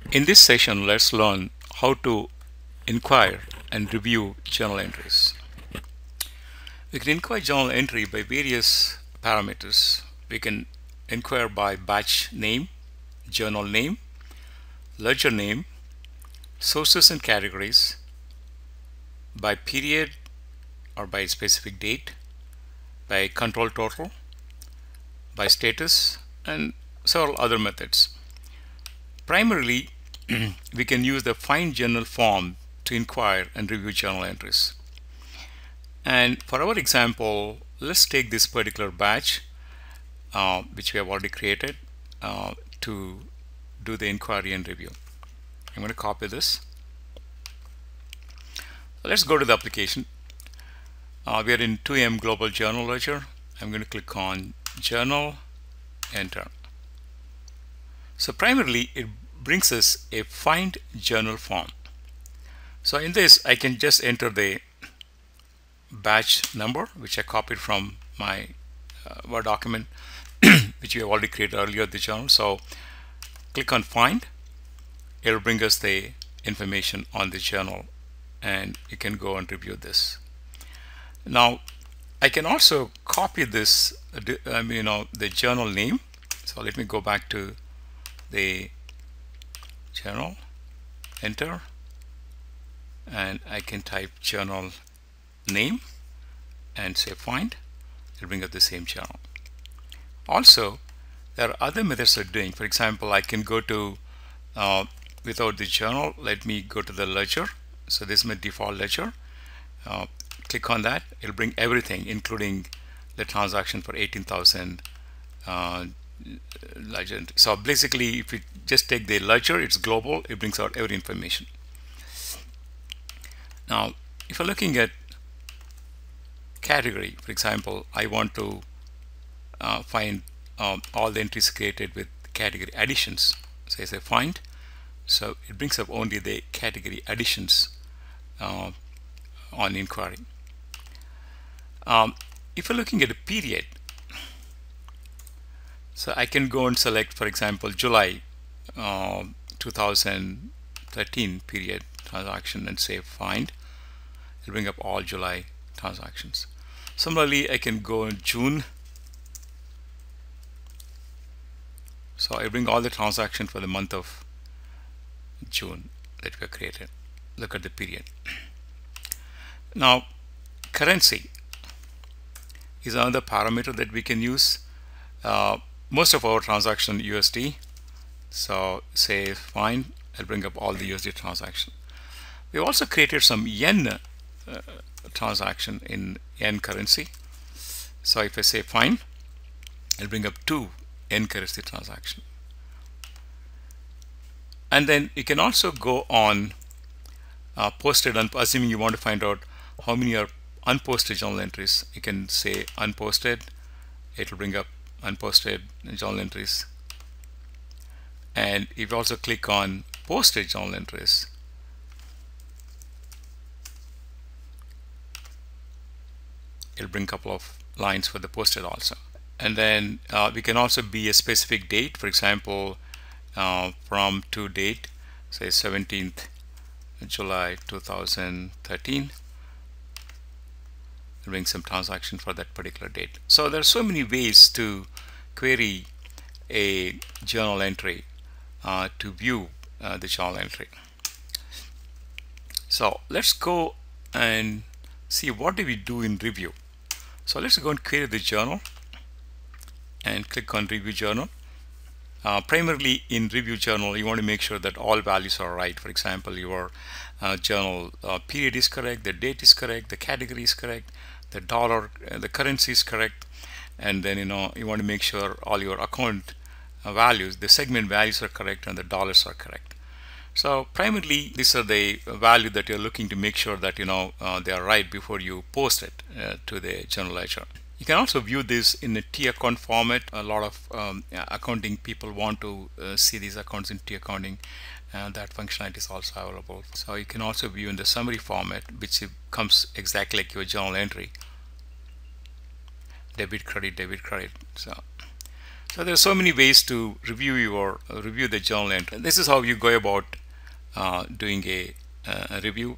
In this session, let's learn how to inquire and review journal entries. We can inquire journal entry by various parameters. We can inquire by batch name, journal name, ledger name, sources and categories, by period or by specific date, by control total, by status, and several other methods. Primarily, we can use the find journal form to inquire and review journal entries. And for our example, let's take this particular batch which we have already created to do the inquiry and review. I'm going to copy this. Let's go to the application. We are in 2M Global Journal Ledger. I'm going to click on Journal, enter. So primarily it brings us a find journal form. So in this I can just enter the batch number which I copied from my Word document which we have already created earlier the journal. So click on find. It will bring us the information on the journal and you can go and review this. Now I can also copy this the journal name. So let me go back to the journal, enter, and I can type journal name and say find. It'll bring up the same journal. Also, there are other methods of doing. For example, I can go to without the journal, let me go to the ledger. So this is my default ledger. Click on that. It'll bring everything including the transaction for 18,000 ledger. So basically if you just take the ledger, it's global, it brings out every information. Now if you're looking at category, for example, I want to find all the entries created with category additions. So I say find, so it brings up only the category additions on inquiry. If you're looking at a period, so I can go and select, for example, July 2013 period transaction and say find. It'll bring up all July transactions. Similarly, I can go in June. So I bring all the transactions for the month of June that we have created. Look at the period. Now, currency is another parameter that we can use. Most of our transaction USD. So say find, I'll bring up all the USD transaction. We also created some yen transaction in yen currency. So if I say find, I'll bring up 2 yen currency transaction. And then you can also go on posted, assuming you want to find out how many are unposted journal entries. You can say unposted. It will bring up unposted journal entries. And if you also click on posted journal entries, it'll bring a couple of lines for the posted also. And then we can also be a specific date, for example, from to date, say 17th July 2013. Bring some transaction for that particular date. So there are so many ways to query a journal entry to view the journal entry. So let's go and see what do we do in review. So let's go and query the journal and click on review journal. Primarily in review journal, you want to make sure that all values are right. For example, your journal period is correct, the date is correct, the category is correct, the dollar, the currency is correct, and then you want to make sure all your account values, the segment values are correct and the dollars are correct. So primarily these are the value that you're looking to make sure that they are right before you post it to the journal ledger. You can also view this in a T account format. A lot of accounting people want to see these accounts in T accounting. That functionality is also available. So you can also view in the summary format, which comes exactly like your journal entry. Debit, credit, debit, credit. So So there are so many ways to review the journal entry. This is how you go about doing a review.